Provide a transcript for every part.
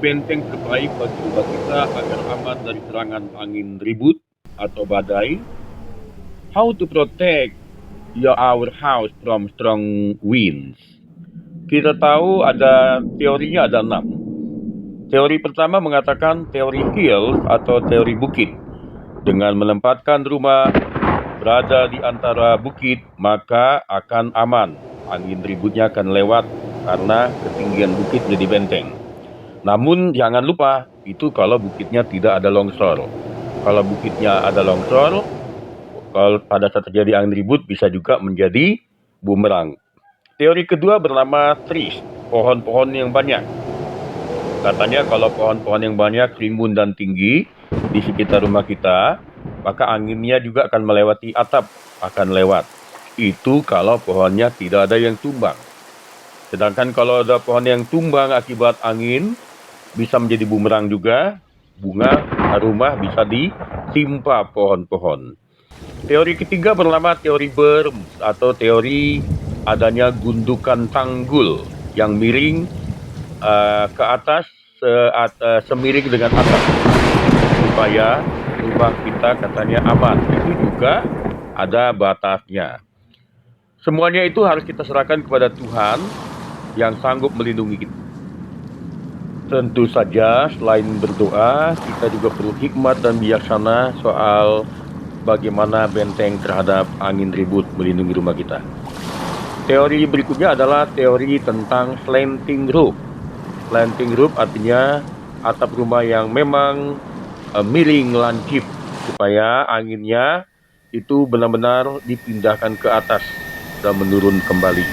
benteng terbaik bagi rumah kita agar aman dari serangan angin ribut atau badai? How to protect our house from strong winds? Kita tahu teorinya ada 6. Teori pertama mengatakan teori hills atau teori bukit. Dengan menempatkan rumah berada di antara bukit, maka akan aman. Angin ributnya akan lewat karena ketinggian bukit jadi benteng. Namun jangan lupa, itu kalau bukitnya tidak ada longsor. Kalau bukitnya ada longsor, kalau pada saat terjadi angin ribut bisa juga menjadi bumerang. Teori kedua bernama trees, pohon-pohon yang banyak. Katanya kalau pohon-pohon yang banyak, rimbun dan tinggi di sekitar rumah kita, maka anginnya juga akan melewati atap, akan lewat. Itu kalau pohonnya tidak ada yang tumbang. Sedangkan kalau ada pohon yang tumbang akibat angin, bisa menjadi bumerang juga, bunga rumah bisa ditimpa pohon-pohon. Teori ketiga bernama teori berm atau teori adanya gundukan tanggul yang miring ke atas semiring dengan atap supaya rumah kita katanya aman. Itu juga ada batasnya. Semuanya itu harus kita serahkan kepada Tuhan yang sanggup melindungi kita. Tentu saja selain berdoa, kita juga perlu hikmat dan bijaksana soal bagaimana benteng terhadap angin ribut melindungi rumah kita. Teori berikutnya adalah teori tentang slanting roof. Slanting roof artinya atap rumah yang memang miring lancip supaya anginnya itu benar-benar dipindahkan ke atas dan menurun kembali,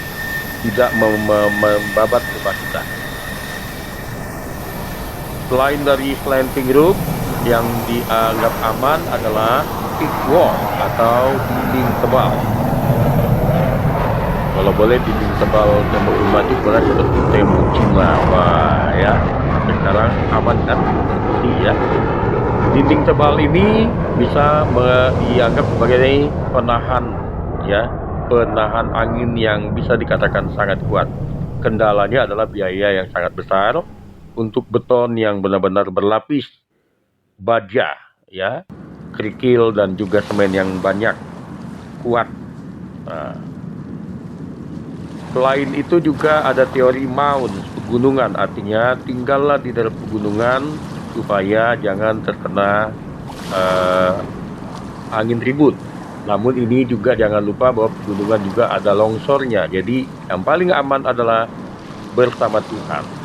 tidak membabat rumah kita. Selain dari slanting roof, yang dianggap aman adalah thick wall atau dinding tebal. Kalau boleh dinding tebal tembok rumah itu boleh seperti tembok Cina, wah ya. Sekarang aman kan, ya. Dinding tebal ini bisa dianggap sebagai penahan, ya, penahan angin yang bisa dikatakan sangat kuat. Kendalanya adalah biaya yang sangat besar untuk beton yang benar-benar berlapis baja, ya, kerikil dan juga semen yang banyak, kuat. Nah, selain itu juga ada teori mounds, pegunungan, artinya tinggallah di dalam pegunungan supaya jangan terkena angin ribut. Namun ini juga jangan lupa bahwa pegunungan juga ada longsornya. Jadi yang paling aman adalah bersama Tuhan.